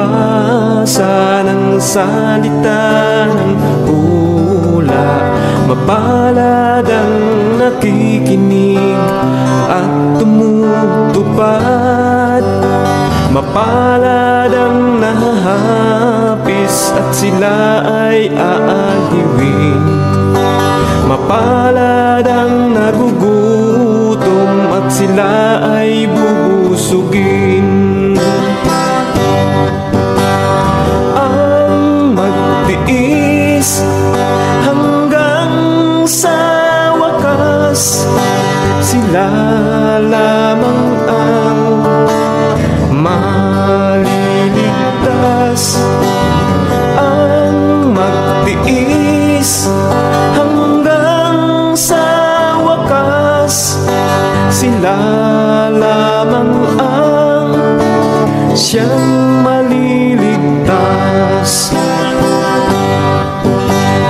magbasa ng salita ng pula. Mapalad ang nakikinig at tumutupad. Mapalad ang nahahapis at sila ay aaliwin. Mapalad ang nagugutom at sila ay bubusugin. Ang magtiis hanggang sa wakas, sila lamang ang maliligtas. Ang magtiis hanggang sa wakas, sila lamang ang siyang maliligtas.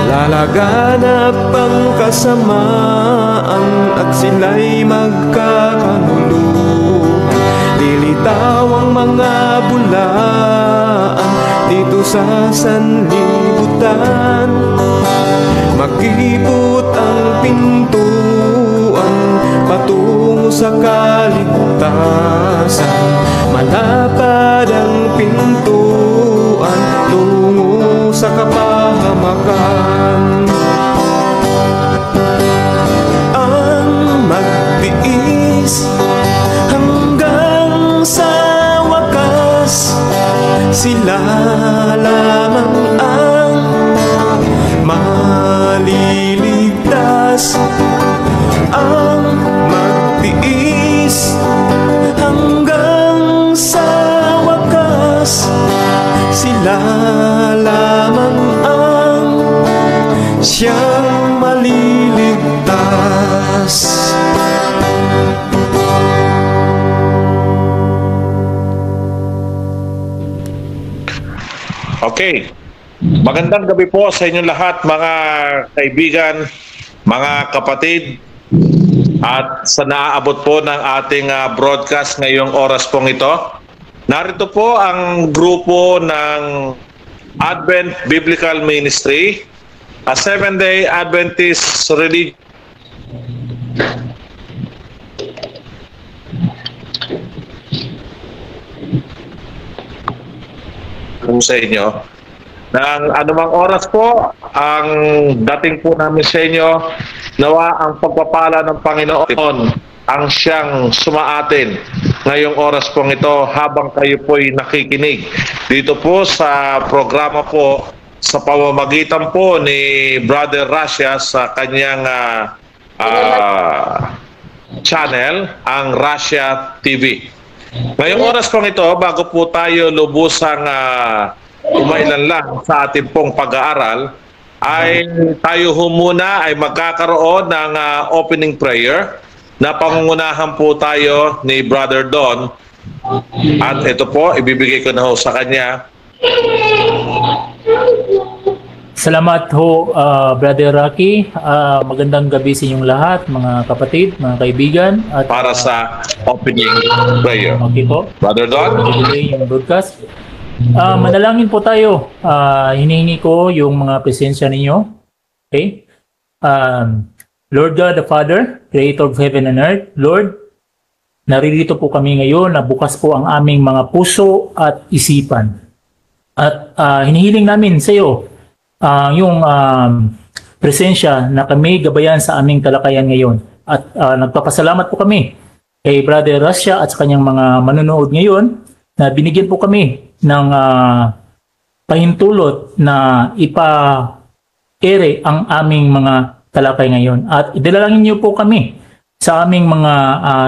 Lalaganap ang kasamaan at sila'y magkakanuluhan. Lilitaw ang mga bulaan dito sa sanlibutan. Makipot ang pintuan patungo sa kaligtasan. Malapad ang pintuan tungo sa kapahamakan. Ang magtiis hanggang sa wakas, sila lamang ang maliligtas. Ang magtiis hanggang sa wakas, sila lamang ang siyang maliligtas. Okay. Magandang gabi po sa inyong lahat, mga kaibigan, mga kapatid, at sa naaabot po ng ating broadcast ngayong oras pong ito. Narito po ang grupo ng Advent Biblical Ministry, a Seventh-day Adventist religion sa inyo. Nang anumang oras po ang dating po namin sa inyo, nawa ang pagpapala ng Panginoon ang siyang sumaatin ngayong oras pong ito habang kayo po'y nakikinig dito po sa programa po sa pamamagitan po ni Brother Rasha sa kanyang channel, ang Rasha TV. Ngayong oras pong ito, bago po tayo lubusang umailan lang sa ating pong pag-aaral, ay tayo muna ay magkakaroon ng opening prayer na pangungunahan po tayo ni Brother Don. At ito po, ibibigay ko na ho sa kanya. Salamat ho, Brother Rocky. Magandang gabi sa inyong lahat, mga kapatid, mga kaibigan. At, para sa opening prayer. Okay po. Brother Don. Yung broadcast. Manalangin po tayo. Hinihingi ko yung mga presensya ninyo. Okay? Lord God the Father, Creator of Heaven and Earth, Lord, naririto po kami ngayon na bukas po ang aming mga puso at isipan. At hinihiling namin sa iyo yung presensya na kami gabayan sa aming talakayan ngayon. At nagpapasalamat po kami kay Brother Rasha at sa kanyang mga manonood ngayon na binigyan po kami ng pahintulot na ipa-ere ang aming mga talakay ngayon. At idalangin niyo po kami sa aming mga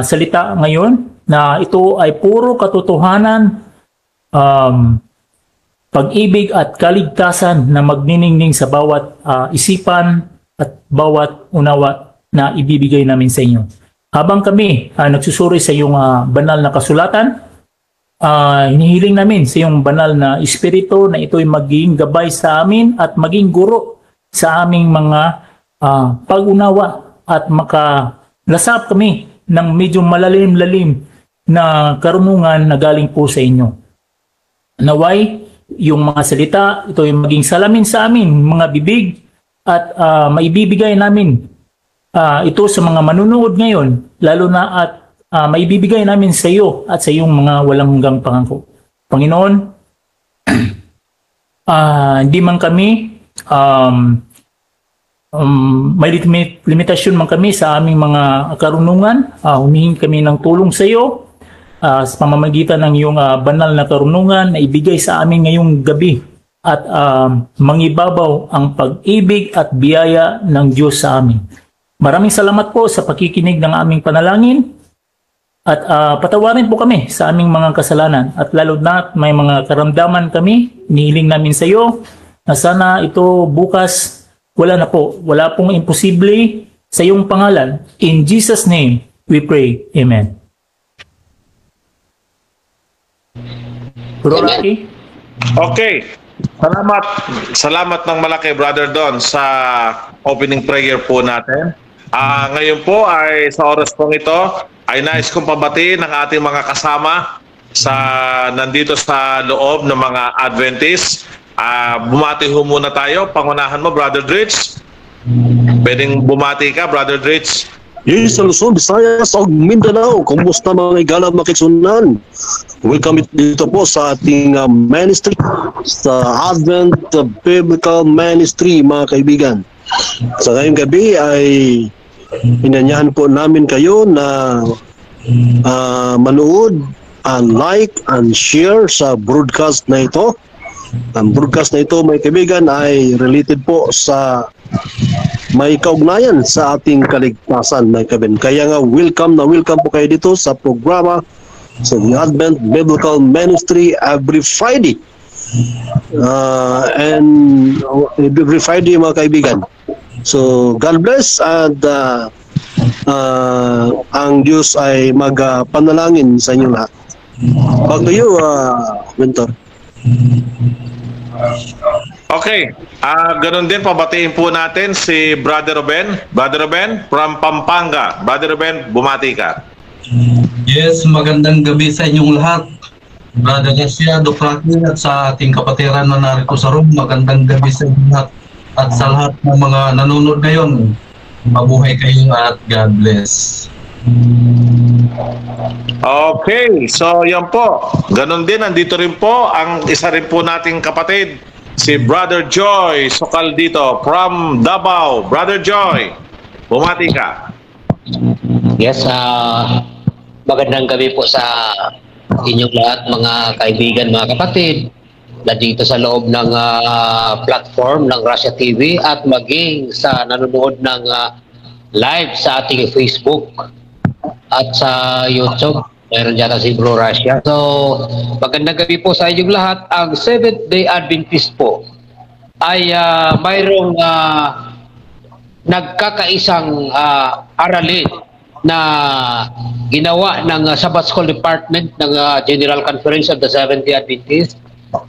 salita ngayon na ito ay puro katotohanan, pag-ibig at kaligtasan na magniningning sa bawat isipan at bawat unawa na ibibigay namin sa inyo. Habang kami nagsusuri sa iyong banal na kasulatan, hinihiling namin sa iyong banal na espiritu na ito'y maging gabay sa amin at maging guro sa aming mga pag-unawa at makalasap kami ng medyo malalim-lalim na karunungan na galing po sa inyo. Naway, yung mga salita, ito yung maging salamin sa amin, mga bibig, at maibibigay namin ito sa mga manunood ngayon, lalo na at maibibigay namin sa iyo at sa iyong mga walang hanggang pangako. Panginoon, hindi man kami may limitasyon man kami sa aming mga karunungan, humihingi kami ng tulong sa iyo sa pamamagitan ng iyong banal na karunungan na ibigay sa amin ngayong gabi at mangibabaw ang pag-ibig at biyaya ng Diyos sa amin. Maraming salamat po sa pakikinig ng aming panalangin at patawarin po kami sa aming mga kasalanan at lalo na may mga karamdaman kami, inihiling namin sa iyo na sana ito bukas wala pong imposible sa iyong pangalan. In Jesus' name we pray. Amen. Bro Rocky? Okay. Salamat ng malaki, Brother Don, sa opening prayer po natin. Ngayon po ay sa oras pong ito ay nais kong pabatiin ng ating mga kasama nandito sa loob ng mga Adventist. Bumati ho muna tayo. Pangunahan mo, Brother Dritz. Pwedeng bumati ka, Brother Dritz. Yes, sa Luzon, Visayas, o Mindanao. Kumusta mga igalang makisunan? Welcome dito po sa ating ministry, sa Advent Biblical Ministry, mga kaibigan. Sa ngayong gabi ay inanyahan po namin kayo na manood, like, and share sa broadcast na ito. Ang broadcast na ito, mga kaibigan, ay related po sa may kaugnayan sa ating kaligtasan, mga kaibigan. Kaya nga, welcome po kayo dito sa programa sa the Advent Biblical Ministry every Friday. And every Friday, mga kaibigan. So, God bless and ang Diyos ay magpanalangin sa inyo lahat. Back to you, Mentor. Okay. Ganun din, pabatiin po natin si Brother Ruben. Brother Ruben from Pampanga. Brother Ruben, bumati ka. Yes, magandang gabi sa inyong lahat. Brother Garcia, Dufrati at sa ating kapatiran na narito sa room. Magandang gabi sa inyong lahat. At sa lahat ng mga nanonood ngayon, mabuhay kayo at God bless. Okay, so yan po. Ganon din, nandito rin po ang isa rin po nating kapatid, si Brother Joy Sokal dito from Davao. Brother Joy, bumati ka. Yes, magandang gabi po sa inyong lahat, mga kaibigan, mga kapatid, na dito sa loob ng platform ng Russia TV at maging sa nanonood ng live sa ating Facebook at sa YouTube. Meron dyan si Bro Russia. So, magandang gabi po sa inyong lahat. Ang Seventh-day Adventist po ay mayroong nagkakaisang aralin na ginawa ng Sabbath School Department ng General Conference of the Seventh-day Adventist.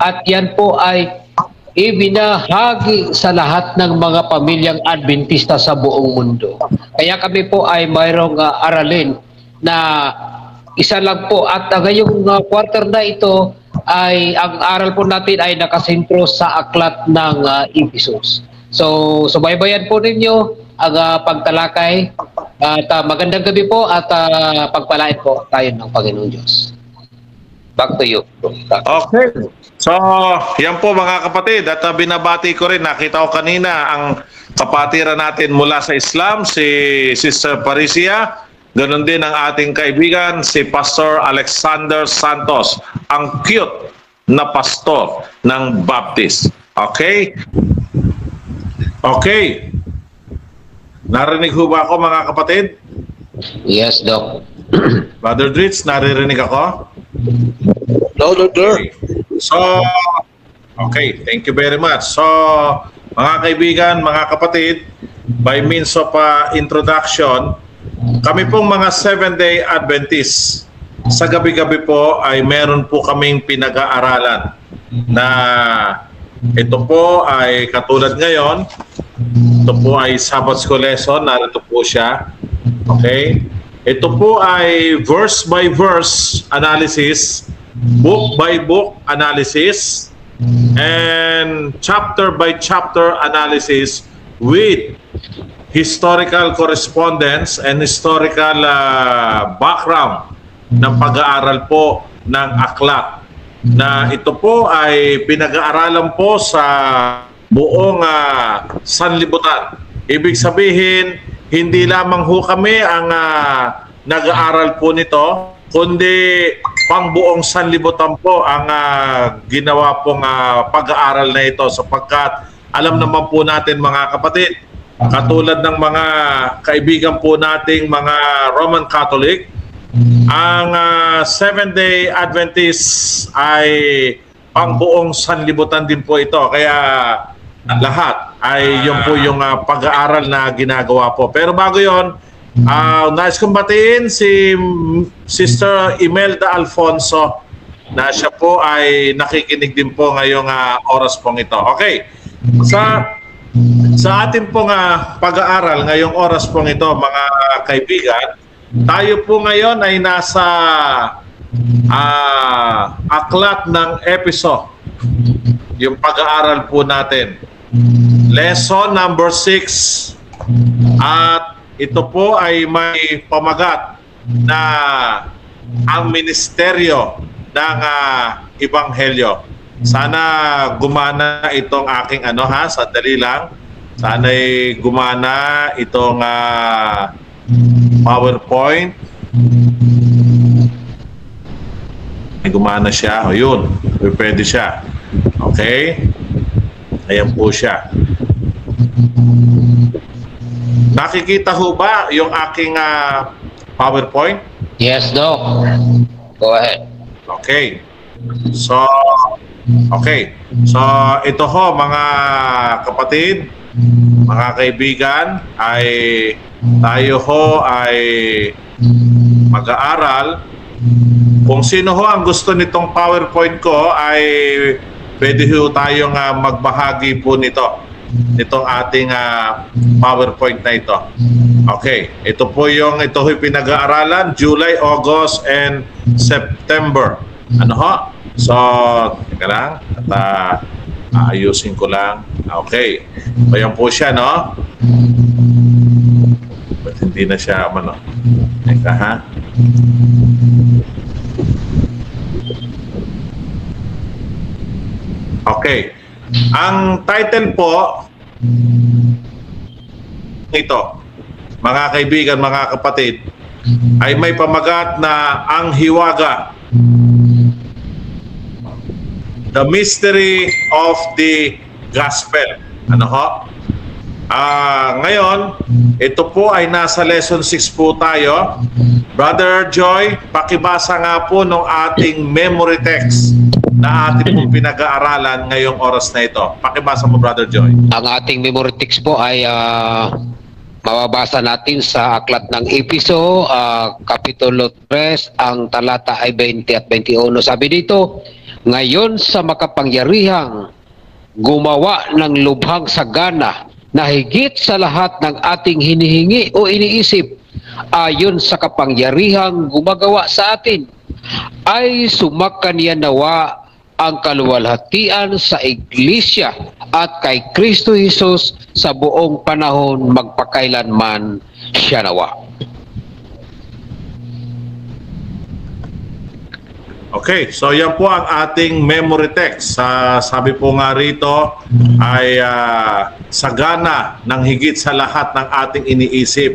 At yan po ay ibinahagi sa lahat ng mga pamilyang Adventista sa buong mundo. Kaya kami po ay mayroong aralin na isa lang po at ngayong quarter na ito ay ang aral po natin ay nakasentro sa aklat ng Ephesus. So subaybayan po ninyo ang pagtalakay at magandang gabi po at pagpalain po tayo ng Panginoon Diyos. Back to you. Okay. So, yan po mga kapatid at binabati ko rin, nakita ko kanina ang kapatiran natin mula sa Islam, si Sister Parisia. Ganon din ang ating kaibigan, si Pastor Alexander Santos, ang cute na pastor ng Baptist. Okay? Okay. Narinig ho ba ako mga kapatid? Yes, Doc. Brother Dritz, naririnig ako? Loud and clear. So, okay, thank you very much. So, mga kaibigan, mga kapatid, by means of introduction, kami pong mga Seventh-day Adventists, sa gabi-gabi po ay meron po kaming pinag-aaralan na ito po ay katulad ngayon, ito po ay Sabbath School lesson, narito po siya. Okay? Ito po ay verse by verse analysis book by book analysis and chapter by chapter analysis with historical correspondence and historical background ng pag-aaral po ng aklat, na ito po ay pinag-aaralan po sa buong sanlibutan. Ibig sabihin, hindi lamang ho kami ang nag-aaral po nito, kundi pang buong sanlibutan po ang ginawa pong pag-aaral na ito, sapagkat alam naman po natin mga kapatid, katulad ng mga kaibigan po nating mga Roman Catholic, ang Seventh-day Adventists ay pang buong sanlibutan din po ito. Kaya lahat ay yun po yung pag-aaral na ginagawa po. Pero bago yun, nais kong batiin si Sister Imelda Alfonso, na siya po ay nakikinig din po ngayong oras pong ito. Okay, sa ating pong pag-aaral ngayong oras pong ito, mga kaibigan, tayo po ngayon ay nasa aklat ng Efeso, yung pag-aaral po natin. Lesson number 6. At ito po ay may pamagat na ang ministeryo ng Ebanghelyo. Sana gumana itong aking sandali lang. Sana'y gumana itong PowerPoint. Ay, gumana siya. O yun, pwede siya. Okay? Ayan po siya. Nakikita ho ba yung aking PowerPoint? Yes, Doc. Go ahead. Okay. So, ito ho mga kapatid, mga kaibigan, ay tayo ho ay mag-aaral. Kung sino ho ang gusto nitong PowerPoint ko, ay pwede ho tayong magbahagi po nitong ating PowerPoint na ito. Okay, ito ho pinag-aaralan July, August, and September. Ano ho? So, teka lang, at ayusin ko lang. Okay, ayan po siya, no? Ba't hindi na siya, teka ha? Okay. Ang title po ito, mga kaibigan, mga kapatid, ay may pamagat na ang hiwaga, the mystery of the gospel. Ano ho? Ngayon, ito po ay nasa lesson 6 po tayo. Brother Joy, pakibasa nga po ng ating memory text na ating pong pinag-aaralan ngayong oras na ito. Pakibasa mo, Brother Joy. Ang ating memory text po ay mababasa natin sa aklat ng Efeso, Kapitulo 3, ang talata ay 20 at 21. Sabi dito, ngayon sa makapangyarihang gumawa ng lubhang sagana na higit sa lahat ng ating hinihingi o iniisip, ayon sa kapangyarihang gumagawa sa atin, ay sumakanya nawa ang kaluwalhatian sa Iglesia at kay Kristo Jesus sa buong panahon magpakailanman siya nawa. Okay, so yan po ang ating memory text. Sabi po nga rito ay sagana ng higit sa lahat ng ating iniisip.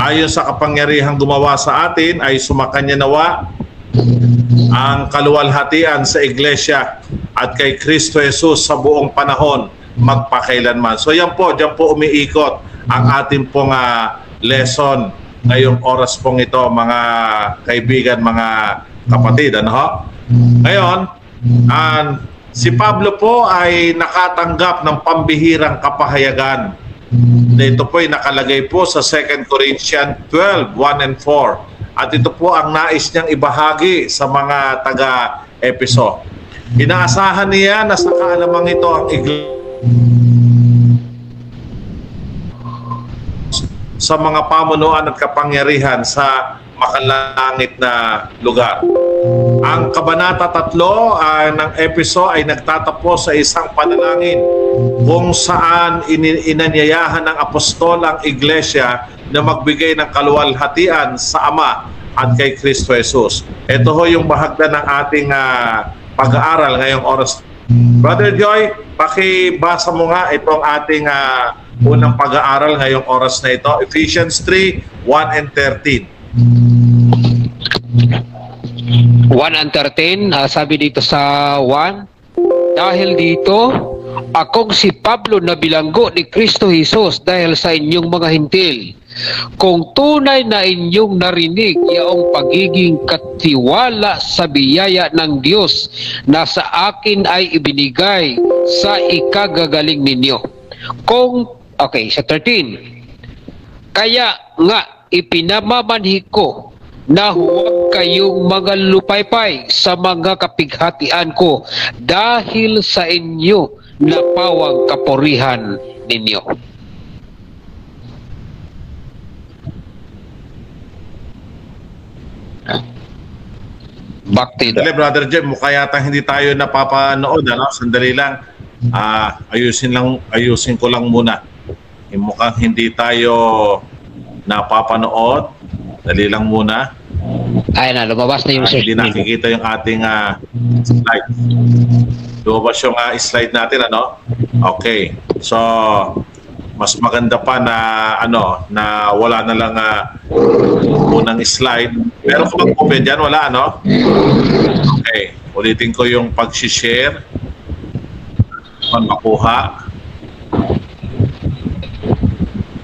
Ayon sa kapangyarihang gumawa sa atin ay sumakanya nawa ang kaluwalhatian sa Iglesia at kay Kristo Jesus sa buong panahon magpakailanman. So yan po, dyan po umiikot ang ating pong lesson ngayong oras pong ito, mga kaibigan, mga kapatid. Ano ho? Ngayon, si Pablo po ay nakatanggap ng pambihirang kapahayagan. Ito po ay nakalagay po sa 2 Corinthians 12, 1 and 4. At ito po ang nais niyang ibahagi sa mga taga-Efeso. Inaasahan niya na sa kaalamang ito ang iglesia sa mga pamunuan at kapangyarihan sa makalangit na lugar. Ang Kabanata 3 ng Efeso ay nagtatapos sa isang panalangin kung saan inanyayahan ng apostol ang iglesia na magbigay ng kaluwalhatian sa Ama at kay Kristo Jesus. Ito ho yung bahagdan ng ating pag-aaral ngayong oras. Brother Joy, pakibasa mo nga itong ating unang pag-aaral ngayong oras na ito. Ephesians 3:1 and 13. 1 and 13, sabi dito sa 1, dahil dito, akong si Pablo na bilanggo ni Kristo Jesus dahil sa inyong mga hintil. Kung tunay na inyong narinig yaong pagiging katiwala sa biyaya ng Diyos na sa akin ay ibinigay sa ikagagaling ninyo. Sa 13, kaya nga ipinamamanhi ko na huwag kayong mga lupaypay sa mga kapighatian ko dahil sa inyo napawang kapurihan ninyo. Back to Dali, Brother Jem, mukha yata hindi tayo napapanood, ano? Sandali lang. Ayusin ko lang muna. Mukhang hindi tayo napapanood. Dali lang muna. Ay na, lumabas na yung Hindi nakikita yung ating slide. Lumabas yung slide natin, ano? Okay. So, mas maganda pa na na wala na lang unang slide. Pero kung mag-open dyan, wala, ano? Okay. Ulitin ko yung pag-share. Makuha.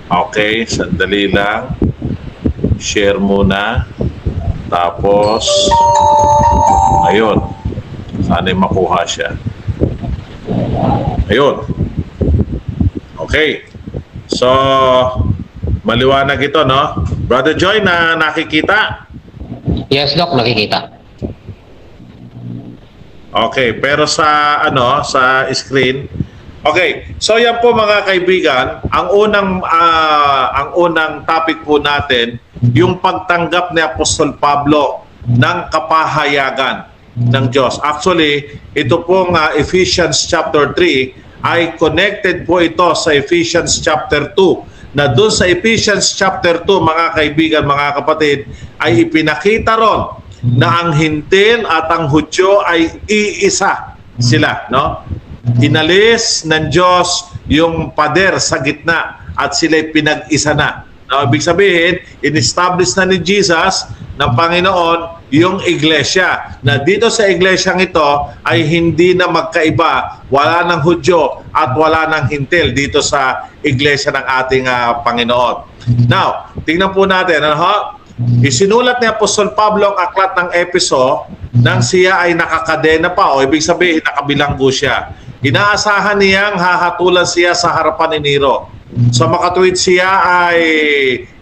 Okay. Sandali lang. Share muna. Tapos, ayun. Sana'y makuha siya. Ayun. Okay. So, maliwanag ito, no? Brother Joy, na nakikita? Yes, Doc, nakikita. Okay, pero sa sa screen. Okay. So yan po mga kaibigan, ang unang topic po natin, yung pagtanggap ni Apostol Pablo ng kapahayagan ng Diyos. Actually, ito pong Ephesians chapter 3 ay connected po ito sa Ephesians chapter 2. Na doon sa Ephesians chapter 2, mga kaibigan, mga kapatid, ay ipinakita ron na ang Hintil at ang Hudyo ay iisa sila, no? Inalis ng Diyos yung pader sa gitna at sila'y pinag-isa na. Now, ibig sabihin, in-establish na ni Jesus ng Panginoon yung iglesia. Na dito sa iglesyang ito ay hindi na magkaiba, wala ng Hudyo at wala ng Hintil dito sa iglesia ng ating Panginoon. Now, tingnan po natin, isinulat ni Apostol Pablo ang aklat ng Efeso nang siya ay nakakadena pa, o ibig sabihin nakabilanggo siya. Inaasahan niyang hahatulan siya sa harapan ni Nero. Sa makatuwid siya ay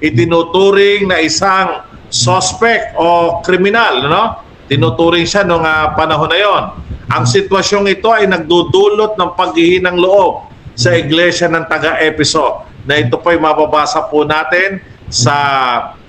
itinuturing na isang suspect o kriminal, no? Tinuturing siya noong panahon na yon. Ang sitwasyong ito ay nagdudulot ng paghihinang loob sa iglesia ng taga-Efeso, na ito po ay mababasa po natin sa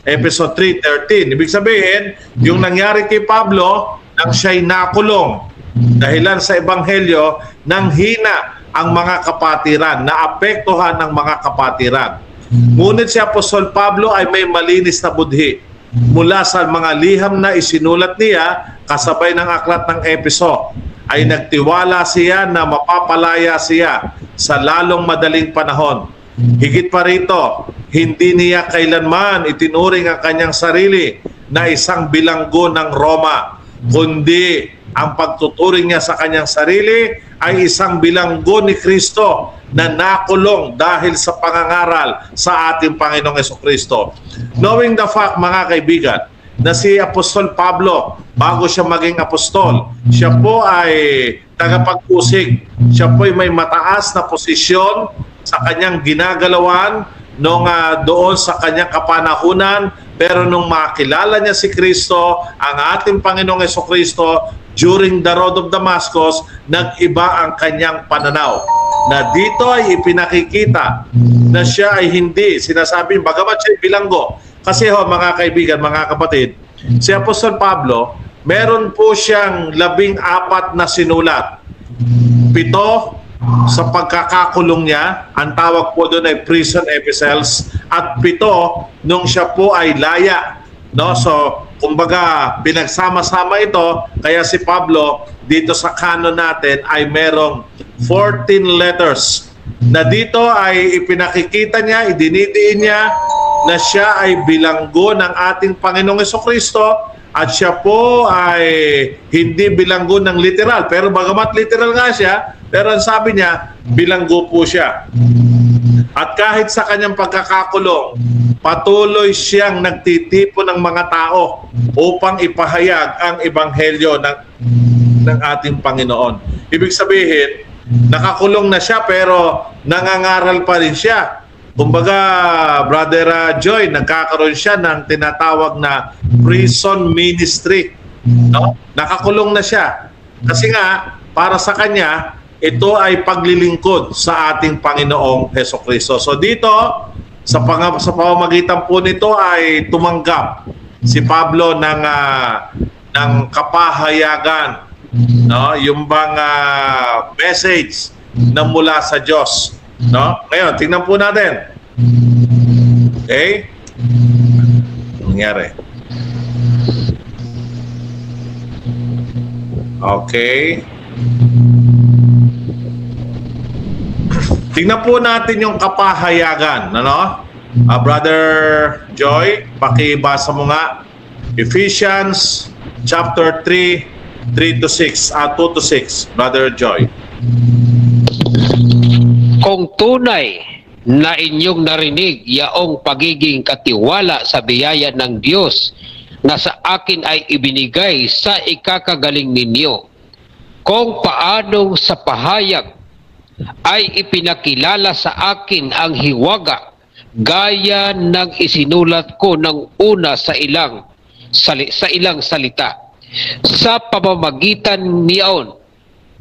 Efeso 3:13. Ibig sabihin, yung nangyari kay Pablo nang siya'y nakulong dahilan sa ebanghelyo, nang hina ang mga kapatiran, naapektuhan ng mga kapatiran. Ngunit si Apostol Pablo ay may malinis na budhi mula sa mga liham na isinulat niya kasabay ng aklat ng Efeso. Ay nagtiwala siya na mapapalaya siya sa lalong madaling panahon. Higit pa rito, hindi niya kailanman itinuring ang kanyang sarili na isang bilanggo ng Roma, kundi ang pagtuturing niya sa kanyang sarili ay isang bilanggo ni Kristo na nakulong dahil sa pangangaral sa ating Panginoong Jesucristo. Knowing the fact, mga kaibigan, na si Apostol Pablo, bago siya maging apostol, siya po ay tagapag-usig. Siya po ay may mataas na posisyon sa kanyang ginagalawan doon sa kanyang kapanahunan. Pero nung makilala niya si Kristo, ang ating Panginoong Jesucristo, during the road of Damascus, nag-iba ang kanyang pananaw. Na dito ay ipinakikita na siya ay hindi sinasabing, bagamat siya bilanggo. Kasi mga kaibigan, mga kapatid, si Apostol Pablo, meron po siyang 14 na sinulat. 7 sa pagkakakulong niya, ang tawag po doon ay prison epistles, at 7 nung siya po ay laya. No? So, kumbaga, pinagsama-sama ito, kaya si Pablo dito sa canon natin ay merong 14 letters na dito ay ipinakikita niya, idinidiin niya na siya ay bilanggo ng ating Panginoong Jesucristo at siya po ay hindi bilanggo ng literal. Pero bagamat literal nga siya, pero ang sabi niya, bilanggo po siya. At kahit sa kanyang pagkakakulong, patuloy siyang nagtitipon ng mga tao upang ipahayag ang ebanghelyo ng ating Panginoon. Ibig sabihin, nakakulong na siya pero nangangaral pa rin siya. Kumbaga, Brother Joy, nagkakaroon siya ng tinatawag na prison ministry. No? Nakakulong na siya. Kasi nga, para sa kanya, ito ay paglilingkod sa ating Panginoong Hesukristo. So dito, sa pamamagitan po nito ay tumanggap si Pablo ng kapahayagan, no? Yung bang message na mula sa Diyos. No? Ngayon, tingnan po natin. Okay? Nangyari. Okay. Tingnan po natin yung kapahayagan. Ano? Brother Joy, pakibasa mo nga. Ephesians chapter 3, 3 to 6. 2 to 6. Brother Joy. Kung tunay na inyong narinig yaong pagiging katiwala sa biyaya ng Diyos na sa akin ay ibinigay sa ikakagaling ninyo, kung paanong sa pahayag ay ipinakilala sa akin ang hiwaga gaya ng isinulat ko ng una sa ilang salita. Sa pamamagitan niyon,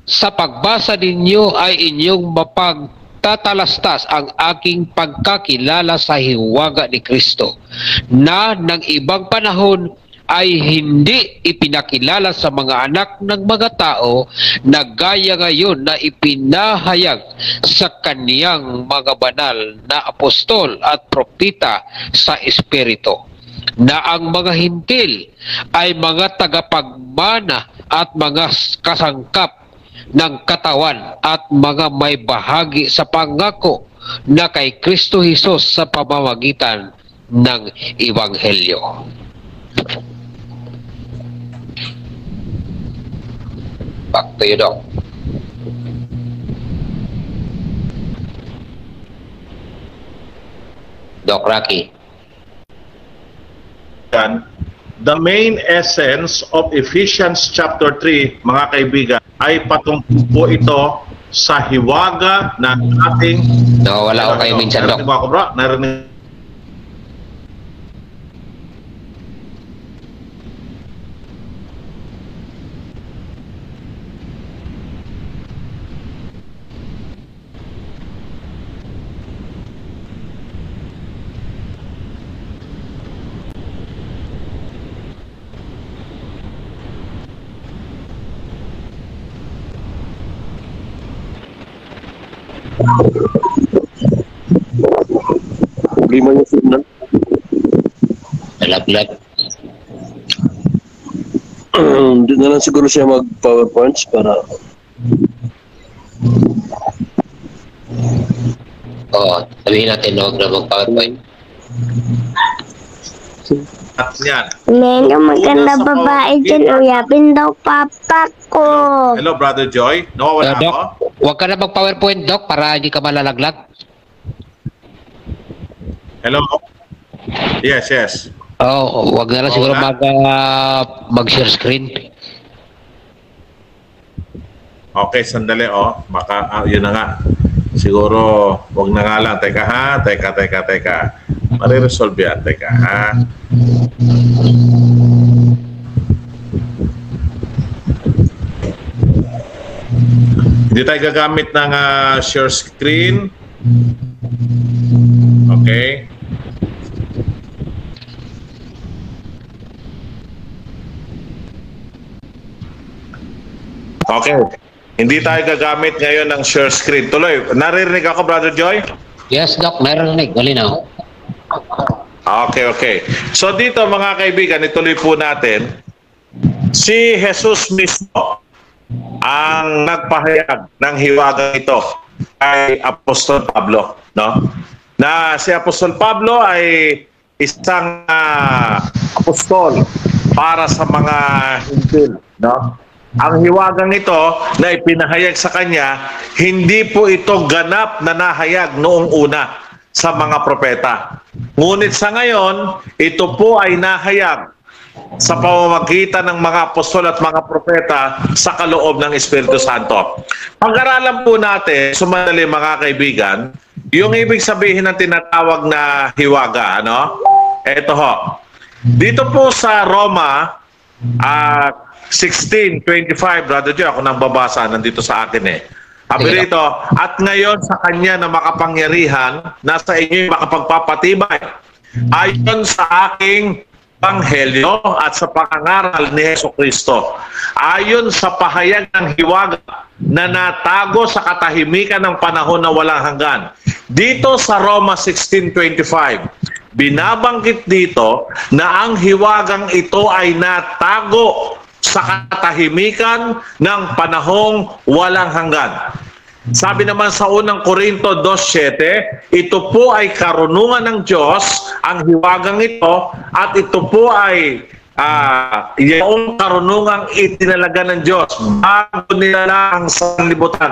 sa pagbasa ninyo ay inyong mapagtatalastas ang aking pagkakilala sa hiwaga ni Kristo, na ng ibang panahon ay hindi ipinakilala sa mga anak ng mga tao na gaya ngayon na ipinahayag sa kaniyang mga banal na apostol at propeta sa Espiritu, na ang mga hintil ay mga tagapagmana at mga kasangkap ng katawan at mga may bahagi sa pangako na kay Kristo Jesus sa pamamagitan ng Ebanghelyo. Back to you, Doc. Doc Rocky. The main essence of Ephesians chapter 3, mga kaibigan, ay patungkol po ito sa hiwaga ng ating... No, wala ko kayo minsan, Doc. Narinig. Problema yung film na. Lag-lag. Hindi na lang siguro siya mag-PowerPoints para... Sabihin natin huwag na mag-PowerPoint. At yan. Medyo maganda babae dyan, uyapin daw papa ko. Hello, Brother Joy. Nawawala Doc, ako? huwag ka na mag-PowerPoint, Doc, para hindi ka malalaglag. Hello? Yes, yes. Huwag na lang siguro mag-share screen. Okay, sandali, yun na nga. Siguro, wag na nga lang. Teka, ha? Teka. Mariresolve yan. Teka, ha? Hindi tayo gagamit ng share screen. Okay. Okay. Hindi tayo gagamit ngayon ng share screen. Tuloy. Naririnig ako, Brother Joy? Yes, Doc, narinig. Malinaw. Okay. So dito mga kaibigan, ituloy po natin. Si Jesus mismo ang nagpahayag ng hiwagang ito kay Apostol Pablo, no? Na si Apostol Pablo ay isang apostol para sa mga Hintil, no? Ang hiwagang ito na ipinahayag sa kanya, hindi po ito ganap na nahayag noong una sa mga propeta. Ngunit sa ngayon, ito po ay nahayag sa pamamagitan ng mga apostol at mga propeta sa kaloob ng Espiritu Santo. Pag-aralan po natin, sumadali mga kaibigan, yung ibig sabihin ng tinatawag na hiwaga, ano? Ito ho. Dito po sa Roma, 16:25, Brother Joe, ako nang babasa, nandito sa akin eh. Sabi rito, at ngayon sa kanya na makapangyarihan, nasa inyo makapagpapatibay. Ayon sa aking Ebanghelyo at sa pangangaral ni Jesucristo. Ayon sa pahayag ng hiwaga na natago sa katahimikan ng panahon na walang hanggan. Dito sa Roma 16:25, binabanggit dito na ang hiwagang ito ay natago sa katahimikan ng panahong walang hanggan. Sabi naman sa unang Korinto 2:7, ito po ay karunungan ng Diyos, ang hiwagang ito, at ito po ay yung karunungang itinalaga ng Diyos bago nila ang sanlibutan.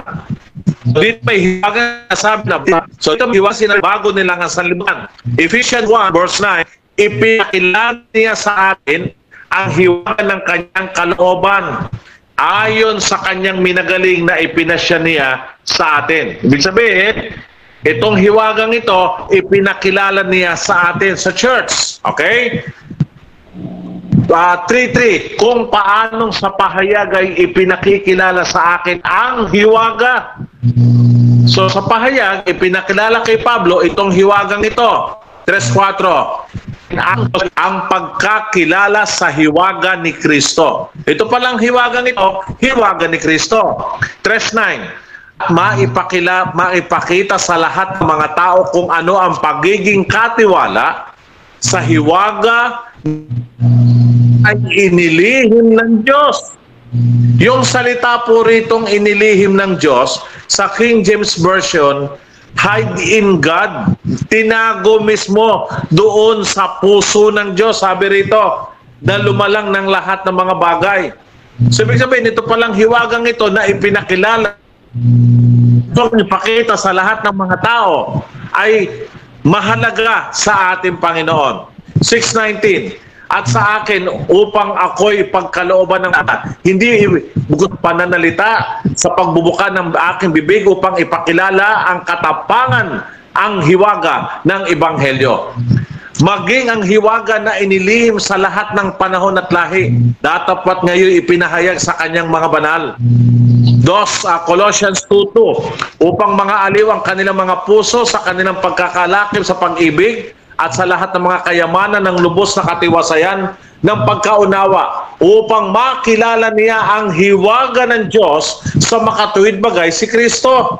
Dito may hiwagang sabi na, so ito hiwasin na bago nila ang sanlibutan. Ephesians 1:9, ipinakilala niya sa atin ang hiwaga ng kanyang kalooban ayon sa kanyang minagaling na ipinasya niya sa atin. Ibig sabihin, itong hiwagang ito, ipinakilala niya sa atin sa church. Okay? 3:3, kung paanong sa pahayag ay ipinakikilala sa akin ang hiwaga. So sa pahayag, ipinakilala kay Pablo itong hiwagang ito. 3:4, ang pagkakilala sa hiwaga ni Kristo. Ito palang hiwagang ito, hiwaga ni Kristo. 3:9, maipakita sa lahat ng mga tao kung ano ang pagiging katiwala sa hiwaga ay inilihim ng Diyos. Yung salita po ritong inilihim ng Diyos sa King James Version, hide in God, tinago mismo doon sa puso ng Diyos, sabi rito, na lumalang ng lahat ng mga bagay. So, ibig sabihin, ito palang hiwagang ito na ipinakilala, itong ipakita sa lahat ng mga tao, ay mahalaga sa ating Panginoon. 6:19, at sa akin upang ako'y pagkalooban ng lahat, hindi bukod pananalita sa pagbubuka ng aking bibig upang ipakilala ang katapangan, ang hiwaga ng Ebanghelyo. Maging ang hiwaga na inilihim sa lahat ng panahon at lahi, datapat ngayon ipinahayag sa kanyang mga banal. Colossians 2:2, upang mga aliw ang kanilang mga puso sa kanilang pagkakalakip sa pag-ibig at sa lahat ng mga kayamanan ng lubos na katiwasayan ng pagkaunawa, upang makilala niya ang hiwaga ng Diyos sa makatuwid bagay si Kristo.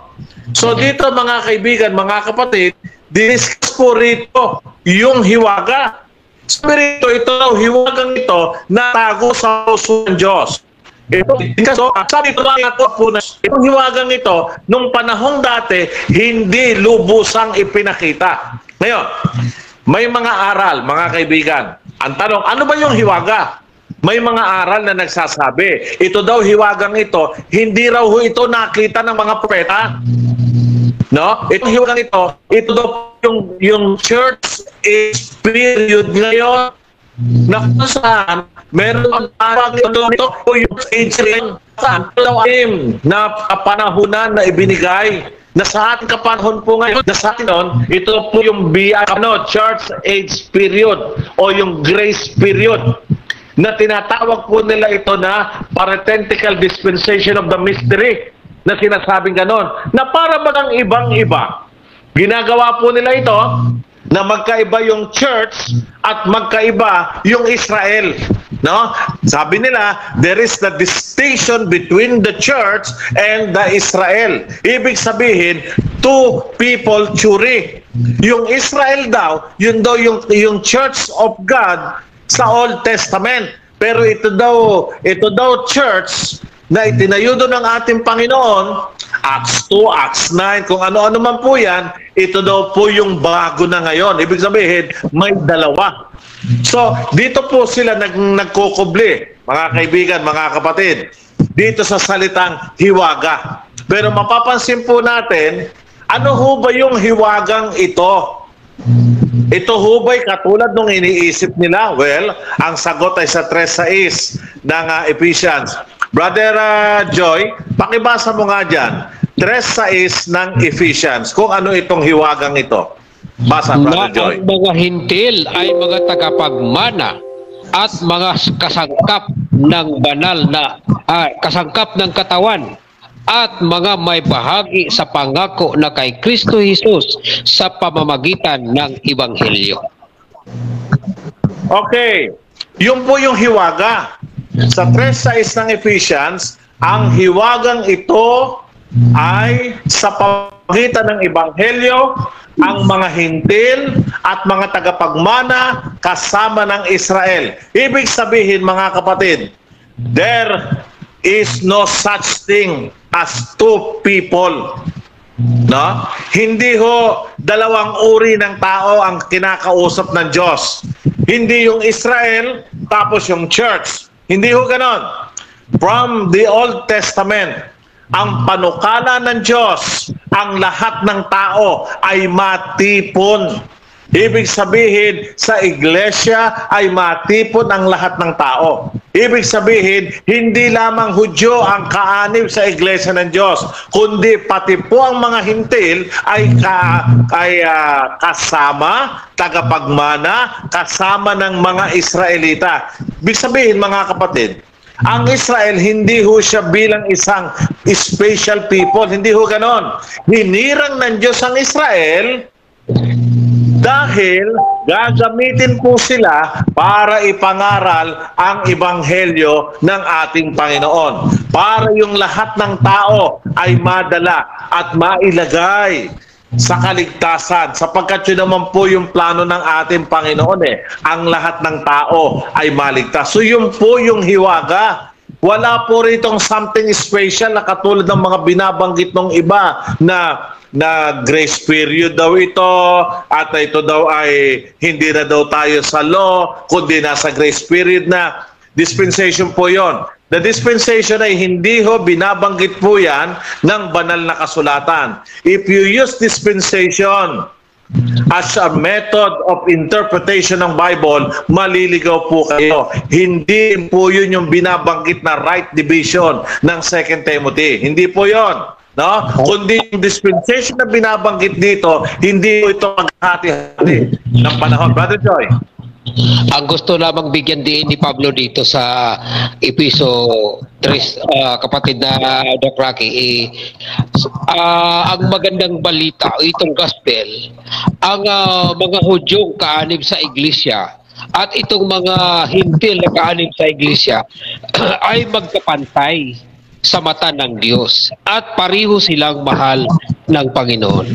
So dito mga kaibigan, mga kapatid, diniscuss po rito yung hiwaga. Sabi rito, ito daw, hiwagang ito natago sa puso ng Diyos. Ito, so, sabi ko lang po na itong hiwagang ito, nung panahong dati, hindi lubusang ipinakita. Ngayon, may mga aral, mga kaibigan. Ang tanong, ano ba yung hiwaga? May mga aral na nagsasabi, ito daw hiwagang ito, hindi raw ito nakita ng mga propeta. No? Itong hiwagang ito daw yung church age period ngayon, na kung saan meron ang tawag ito o yung age rin saan na kapanahunan na ibinigay na sa ating kapanahon po ngayon, na sa atin noon, ito po yung church age period o yung grace period na tinatawag po nila ito na parenthetical dispensation of the mystery na sinasabing ganon, na para bagang ibang-iba. Ginagawa po nila ito na magkaiba yung church at magkaiba yung Israel. No? Sabi nila, there is the distinction between the church and the Israel. Ibig sabihin, two people theory. Yung Israel daw, yun daw yung church of God sa Old Testament. Pero ito daw church na itinayo doon ng ating Panginoon, Acts 2, Acts 9, kung ano-ano man po yan, ito daw po yung bago na ngayon. Ibig sabihin, may dalawa. So, dito po sila nagkukubli, mga kaibigan, mga kapatid, dito sa salitang hiwaga. Pero mapapansin po natin, ano ho ba yung hiwagang ito? Ito ho ba'y katulad nung iniisip nila? Well, ang sagot ay sa 3:6 ng Ephesians. Brother Joy, pakibasa mo nga dyan, 3:6 ng Ephesians, kung ano itong hiwagang ito. Basa, Brother Joy. Ang mga hintil ay mga tagapagmana at mga kasangkap ng banal na kasangkap ng katawan at mga may bahagi sa pangako na kay Kristo Jesus sa pamamagitan ng Ebanghelyo. Okay, yun po yung hiwaga. Sa 3:6 ng Ephesians, ang hiwagang ito ay sa pamamagitan ng Ebanghelyo, ang mga hintil at mga tagapagmana kasama ng Israel. Ibig sabihin, mga kapatid, there is no such thing as two people. No? Hindi ho dalawang uri ng tao ang kinakausap ng Diyos. Hindi yung Israel tapos yung church. Hindi ho ganon. From the Old Testament, ang panukala ng Diyos, ang lahat ng tao ay matipon. Ibig sabihin, sa iglesia ay matipon ang lahat ng tao. Ibig sabihin, hindi lamang Hudyo ang kaanib sa iglesia ng Diyos, kundi pati po ang mga hintil ay kasama, tagapagmana, kasama ng mga Israelita. Ibig sabihin, mga kapatid, ang Israel, hindi ho siya bilang isang special people. Hindi ho ganon. Hinirang ng Diyos ang Israel dahil gagamitin po sila para ipangaral ang Ebanghelyo ng ating Panginoon. Para yung lahat ng tao ay madala at mailagay sa kaligtasan, sapagkat yun naman po yung plano ng ating Panginoon ang lahat ng tao ay maligtas. So yun po yung hiwaga. Wala po ritong something special na katulad ng mga binabanggit ng iba na grace period daw ito at ito daw ay hindi na daw tayo sa law kundi nasa grace period na. Dispensation po yon. The dispensation ay hindi ho binabanggit po yan ng banal na kasulatan. If you use dispensation as a method of interpretation ng Bible, maliligaw po kayo. Hindi po yun yung binabanggit na right division ng 2 Timothy. Hindi po yun. No? Kundi yung dispensation na binabanggit dito, hindi po ito maghati-hati ng panahon. Brother Joy. Ang gusto lamang bigyan din ni Pablo dito sa Episo 3, kapatid na Doc Rocky, ang magandang balita, itong gospel, ang mga Hudyong kaanib sa iglesia at itong mga hintil na kaanib sa iglesia ay magkapantay sa mata ng Diyos at pareho silang mahal ng Panginoon.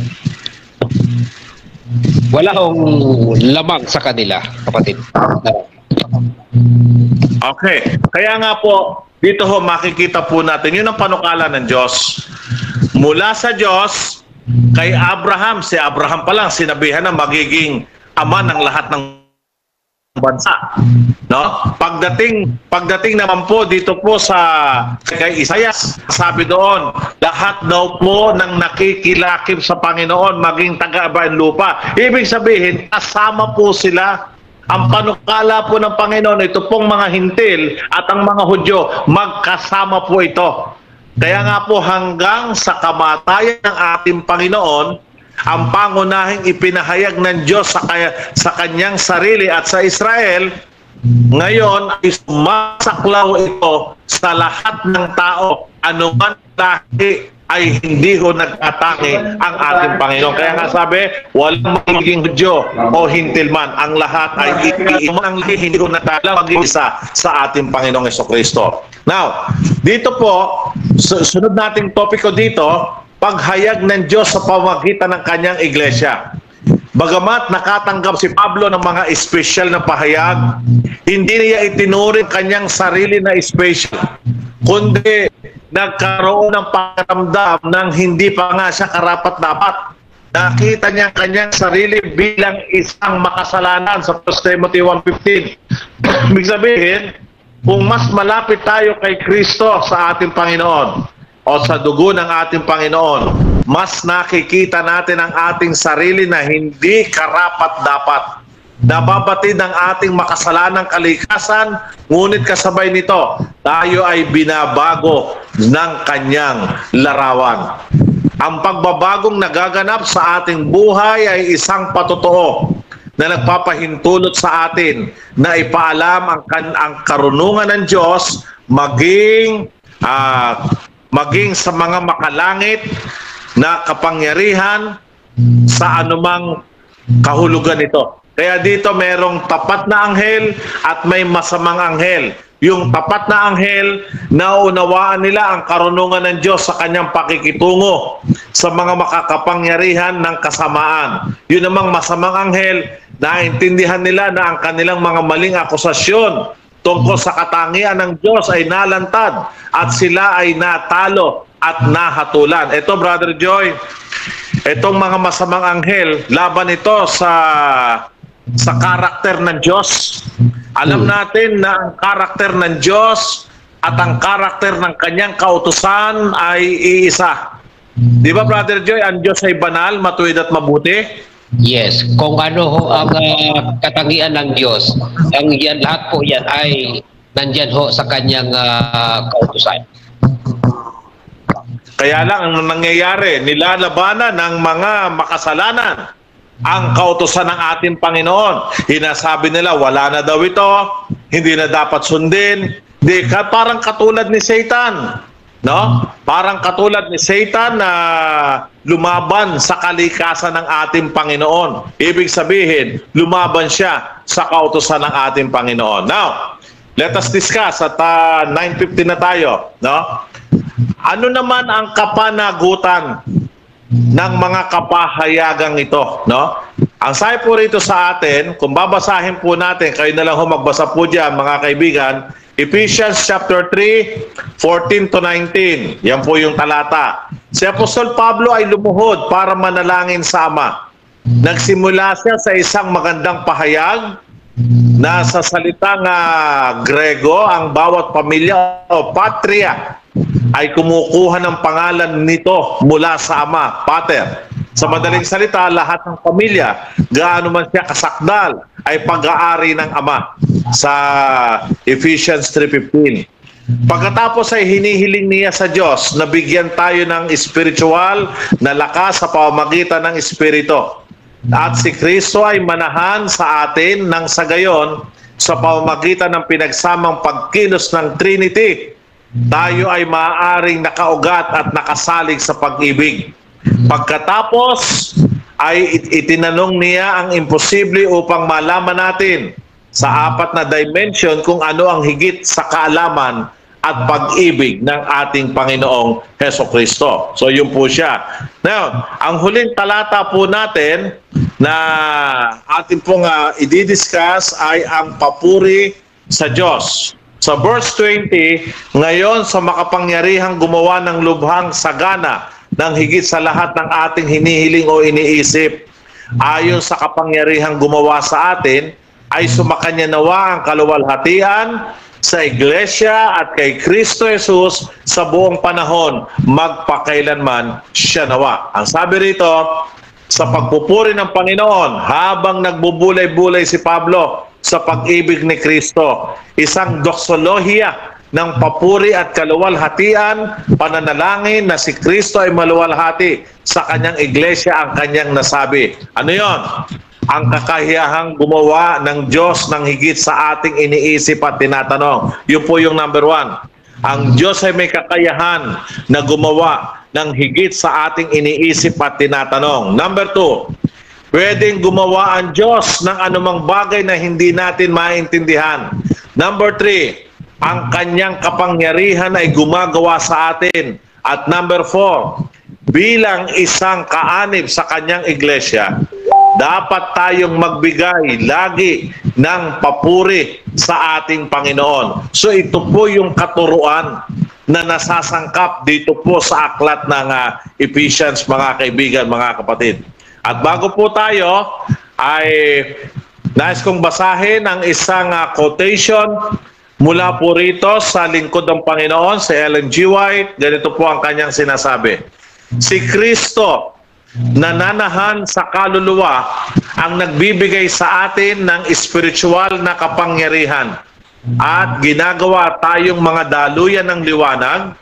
Wala akong lamang sa kanila, kapatid. Okay. Kaya nga po, dito ho makikita po natin, yun ang panukala ng Diyos. Mula sa Diyos, kay Abraham, si Abraham pa lang, sinabihan na magiging ama ng lahat ng bansa. No? Pagdating naman po dito po sa kay Isaias, sabi doon, lahat daw po ng nakikilakip sa Panginoon maging taga-abayan lupa. Ibig sabihin, kasama po sila. Ang panukala po ng Panginoon, ito pong mga hintil at ang mga Hudyo, magkasama po ito. Kaya nga po hanggang sa kamatayan ng ating Panginoon, ang pangunahing ipinahayag ng Diyos sa kanyang sarili at sa Israel, ngayon ay sumasaklaw ito sa lahat ng tao, anuman lahi, ay hindi ho nagtatangi ang ating Panginoon. Kaya nga sabi, walang magiging Hudyo o hintil man. Ang lahat ay iiman, hindi ho natala mag-isa sa ating Panginoong Jesucristo. Now, dito po, sunod nating topiko dito, paghayag ng Diyos sa pamamagitan ng kanyang iglesia. Bagamat nakatanggap si Pablo ng mga espesyal na pahayag, hindi niya itinuring kanyang sarili na special, kundi nagkaroon ng pakiramdam ng hindi pa nga siya karapat-dapat. Nakita niya kanyang sarili bilang isang makasalanan sa 1 Timothy 1:15. Ibig sabihin, kung mas malapit tayo kay Kristo sa ating Panginoon o sa dugo ng ating Panginoon, mas nakikita natin ang ating sarili na hindi karapat-dapat. Nababatid ng ating makasalanang kalikasan, ngunit kasabay nito, tayo ay binabago ng kanyang larawan. Ang pagbabagong nagaganap sa ating buhay ay isang patotoo na nagpapahintulot sa atin na ipaalam ang karunungan ng Diyos maging sa mga makalangit na kapangyarihan sa anumang kahulugan nito. Kaya dito merong tapat na anghel at may masamang anghel. Yung tapat na anghel, naunawaan nila ang karunungan ng Diyos sa kanyang pakikitungo sa mga makakapangyarihan ng kasamaan. Yun namang masamang anghel, naintindihan nila na ang kanilang mga maling akusasyon tungkol sa katangian ng Diyos ay nalantad at sila ay natalo at nahatulan. Ito, Brother Joy, itong mga masamang anghel, laban ito sa karakter ng Diyos. Alam natin na ang karakter ng Diyos at ang karakter ng kanyang kautusan ay iisa. Di ba, Brother Joy, ang Diyos ay banal, matuwid at mabuti? Yes, kung ano ho ang katangian ng Diyos, ang yan, lahat po yan ay nandyan ho sa kanyang kautusan. Kaya lang ang nangyayari, nilalabanan ng mga makasalanan ang kautusan ng ating Panginoon. Hinasabi nila, wala na daw ito, hindi na dapat sundin. Parang katulad ni Satan. No? Parang katulad ni Satan na lumaban sa kalikasan ng ating Panginoon. Ibig sabihin, lumaban siya sa kautusan ng ating Panginoon. Now, let us discuss at 9:50 na tayo. No? Ano naman ang kapanagutan ng mga kapahayagang ito, no? Ang sabi po rito sa atin, kung babasahin po natin, kayo na lang ho magbasa po dyan, mga kaibigan, Ephesians chapter 3, 14 to 19. Yan po yung talata. Si Apostol Pablo ay lumuhod para manalangin sa Ama. Nagsimula siya sa isang magandang pahayag na sa salitang Grego, ang bawat pamilya o patria ay kumukuha ng pangalan nito mula sa Ama, Pater. Sa madaling salita, lahat ng pamilya, gaano man siya kasakdal, ay pag-aari ng Ama sa Ephesians 3:15. Pagkatapos ay hinihiling niya sa Diyos na bigyan tayo ng spiritual na lakas sa pamamagitan ng Espiritu. At si Kristo ay manahan sa atin ng sa gayon sa pamamagitan ng pinagsamang pagkilos ng Trinity. Tayo ay maaaring nakaugat at nakasalig sa pag-ibig. Pagkatapos ay itinanong niya ang imposible upang malaman natin sa 4 na dimension kung ano ang higit sa kaalaman at pag-ibig ng ating Panginoong Hesukristo. So yun po siya. Now, ang huling talata po natin na ating pong i-discuss ay ang papuri sa Diyos. Sa verse 20, ngayon sa makapangyarihang gumawa ng lubhang sagana ng higit sa lahat ng ating hinihiling o iniisip, ayon sa kapangyarihang gumawa sa atin, ay sumakanya nawa ang kaluwalhatian sa Iglesia at kay Kristo Jesus sa buong panahon, magpakailanman siya nawa. Ang sabi rito, sa pagpupuri ng Panginoon, habang nagbubulay-bulay si Pablo sa pag-ibig ni Kristo, isang doxolohiya ng papuri at kaluwalhatian, pananalangin na si Kristo ay maluwalhati sa kanyang iglesia ang kanyang nasabi. Ano yon? Ang kakahiyahang gumawa ng Diyos ng higit sa ating iniisip at tinatanong. Yun po yung number 1. Ang Diyos ay may kakayahan na gumawa ng higit sa ating iniisip at tinatanong. Number 2, pwedeng gumawa ang Diyos ng anumang bagay na hindi natin maintindihan. Number 3, ang kanyang kapangyarihan ay gumagawa sa atin. At number 4, bilang isang kaanib sa kanyang iglesia, dapat tayong magbigay lagi ng papuri sa ating Panginoon. So ito po yung katuruan na nasasangkap dito po sa aklat ng Ephesians, mga kaibigan, mga kapatid. At bago po tayo, ay nais kong basahin ang isang quotation mula po rito sa lingkod ng Panginoon, si Ellen G. White. Ganito po ang kanyang sinasabi. Si Kristo, nananahan sa kaluluwa, ang nagbibigay sa atin ng espiritual na kapangyarihan at ginagawa tayong mga daluyan ng liwanag.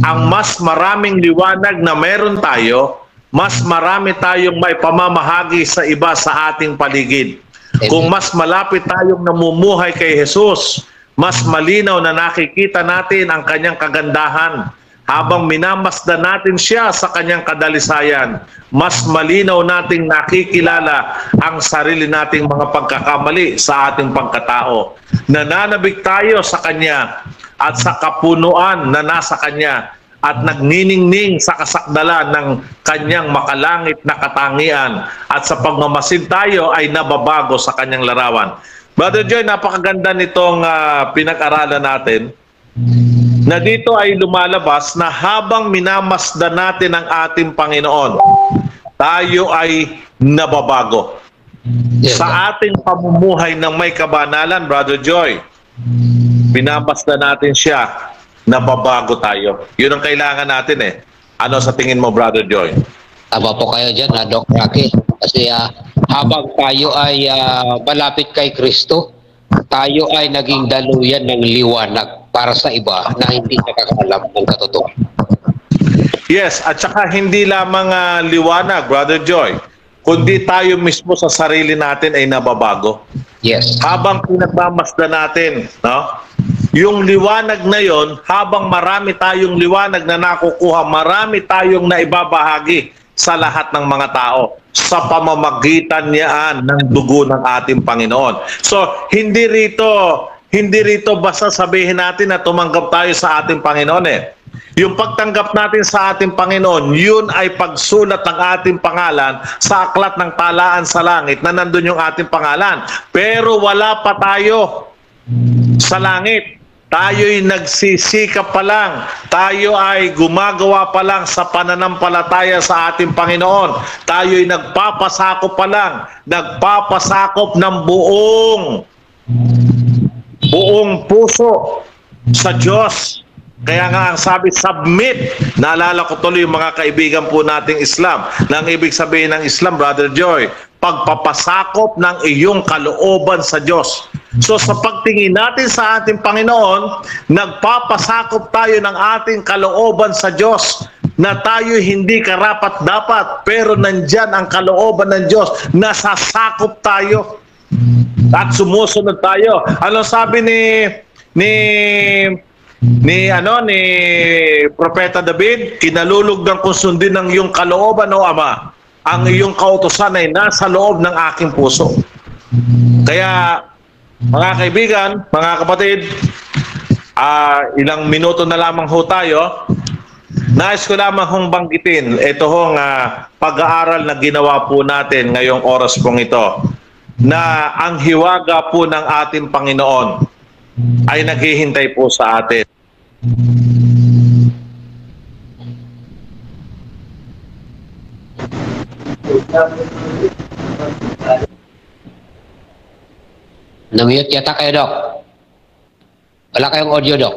Ang mas maraming liwanag na meron tayo, mas marami tayong may pamamahagi sa iba sa ating paligid. Kung mas malapit tayong namumuhay kay Jesus, mas malinaw na nakikita natin ang kanyang kagandahan. Habang minamasdan natin siya sa kanyang kadalisayan, mas malinaw nating nakikilala ang sarili nating mga pagkakamali sa ating pagkatao. Nananabik tayo sa kanya at sa kapunuan na nasa kanya at nagniningning sa kasakdalan ng kanyang makalangit na katangian at sa pagmamasid tayo ay nababago sa kanyang larawan. Brother Joy, napakaganda nitong pinag-aralan natin na dito ay lumalabas na habang minamasdan natin ang ating Panginoon, tayo ay nababago. Sa ating pamumuhay ng may kabanalan, Brother Joy, minamasdan natin siya, nababago tayo. Yun ang kailangan natin eh. Ano sa tingin mo, Brother Joy? Tama po kayo dyan, Doc Rocky. Kasi habang tayo ay malapit kay Kristo, tayo ay naging daluyan ng liwanag para sa iba na hindi nakakaalam ng katotohanan. Yes, at saka hindi lamang liwanag, Brother Joy, kundi tayo mismo sa sarili natin ay nababago. Yes. Habang pinagmamasdan natin, no? Yung liwanag na yon, habang marami tayong liwanag na nakukuha, marami tayong naibabahagi sa lahat ng mga tao sa pamamagitan niyaan ng dugo ng ating Panginoon. So, hindi rito basta sabihin natin na tumanggap tayo sa ating Panginoon eh. Yung pagtanggap natin sa ating Panginoon, yun ay pagsulat ng ating pangalan sa aklat ng talaan sa langit na nandun yung ating pangalan. Pero wala pa tayo sa langit. Tayo'y nagsisikap pa lang. Tayo ay gumagawa pa lang sa pananampalataya sa ating Panginoon. Tayo'y nagpapasakop pa lang. Nagpapasakop ng buong puso sa Diyos. Kaya nga ang sabi, submit. Naalala ko tuloy yung mga kaibigan po nating Islam. Nang ibig sabihin ng Islam, Brother Joy, pagpapasakop ng iyong kalooban sa Diyos. So sa pagtingin natin sa ating Panginoon, nagpapasakop tayo ng ating kalooban sa Diyos na tayo hindi karapat-dapat, pero nandyan ang kalooban ng Diyos, nasasakop tayo at sumusunod tayo. Ano sabi ni Propeta David? Kinalulugdan kong sundin ng iyong kalooban, o Ama. Ang iyong kautusan ay nasa loob ng aking puso. Kaya, mga kaibigan, mga kapatid, ilang minuto na lamang ho tayo. Nais ko lamang hong banggitin ito hong pag-aaral na ginawa po natin ngayong oras pong ito, na ang hiwaga po ng ating Panginoon ay naghihintay po sa atin. Na-mute yata kayo, Doc. Wala kayong audio, Doc.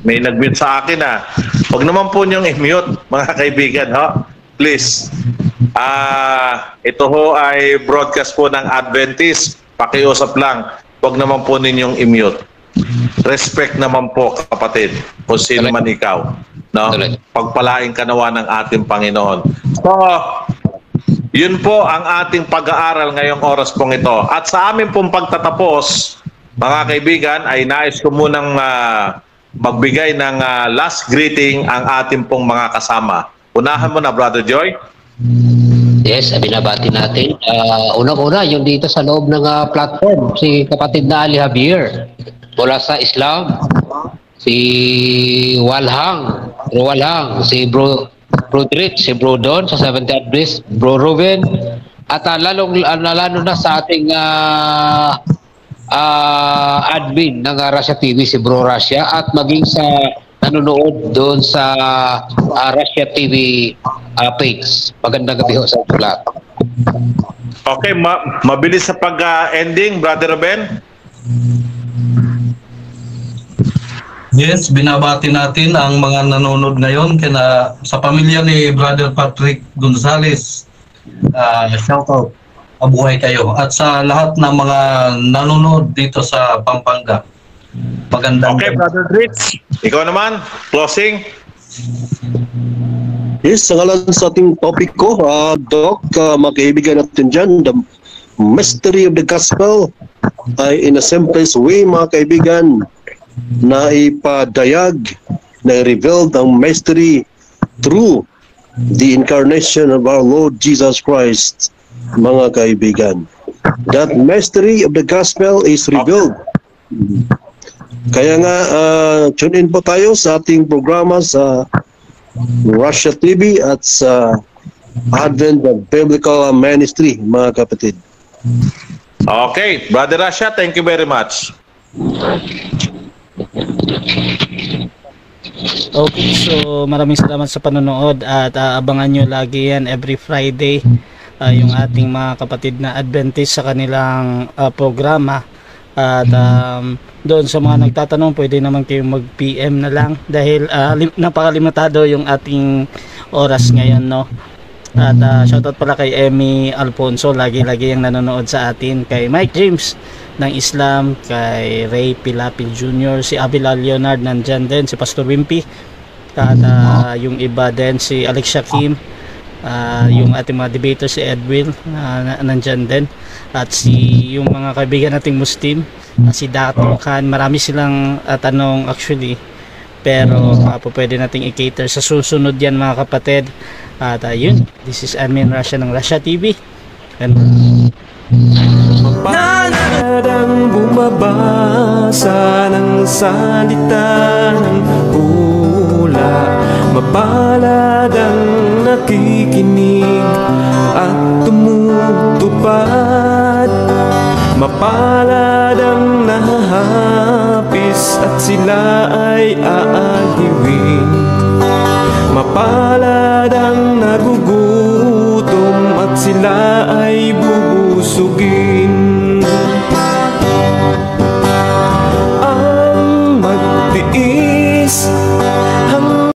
May nag-mute sa akin Huwag naman po niyong i-mute, mga kaibigan, ho? Please. Ito ho ay broadcast po ng Adventist. Pakiusap lang. Huwag naman po ninyong i-mute. Respect naman po, kapatid, kung sino man ikaw. No? Pagpalain ka nawa ng ating Panginoon. So, yun po ang ating pag-aaral ngayong oras pong ito. At sa amin pong pagtatapos, mga kaibigan, ay nais ko munang magbigay ng last greeting ang ating pong mga kasama. Unahan mo na, Brother Joy. Yes, binabati natin. Unang-una, yung dito sa loob ng platform, si kapatid na Ali Javier mula sa Islam, si Walhang, si Bro Drit, si Bro Don sa 70th Adventist, Bro Ruben, at lalo na sa ating admin ng Russia TV, si Bro Russia, at maging sa nanonood doon sa Russia TV page. Magandang gabi ho sa inyo lahat. Okay, mabilis sa pag-ending, Brother Ruben. Yes, binabati natin ang mga nanonood ngayon sa pamilya ni Brother Patrick Gonzales. Shout out, mabuhay kayo. At sa lahat ng mga nanonood dito sa Pampanga. Magandang Okay, Brother Dritz, ikaw naman, closing. Yes, sa ngalan sa ating topic ko, Doc, mga kaibigan natin dyan, the mystery of the gospel ay in a simplest way, mga kaibigan, na ipadayag, na revealed ang mystery through the incarnation of our Lord Jesus Christ, mga kaibigan. That mystery of the gospel is revealed. Kaya nga, tune in po tayo sa ating programa sa Russia TV at sa Advent of Biblical Ministry, mga kapatid. Okay, Brother Russia, thank you very much. Okay, so maraming salamat sa panonood at abangan nyo lagi yan every Friday yung ating mga kapatid na Adventist sa kanilang programa. At doon sa mga nagtatanong, pwede naman kayong mag-PM na lang dahil napakalimitado yung ating oras ngayon, no? At shoutout pala kay Emmy Alfonso, lagi-lagi yung nanonood sa atin, kay Mike James ng Islam, kay Ray Pilapil Jr., si Abila Leonard nandyan din, si Pastor Wimpy, at yung iba din, si Alex Shakim, yung ating mga debater, si Edwin, nandyan din, at yung mga kaibigan nating Muslim, si Dato Khan. Marami silang tanong actually, pero pwede nating i-cater sa susunod yan, mga kapatid. At yun, this is Admin Russia ng Russia TV. And Mapaladang bumabasa ng salita ng hula, mapaladang nakikinig at tumutupad, mapaladang nahahapis at sila ay aaliwin, mapaladang nagugutom at sila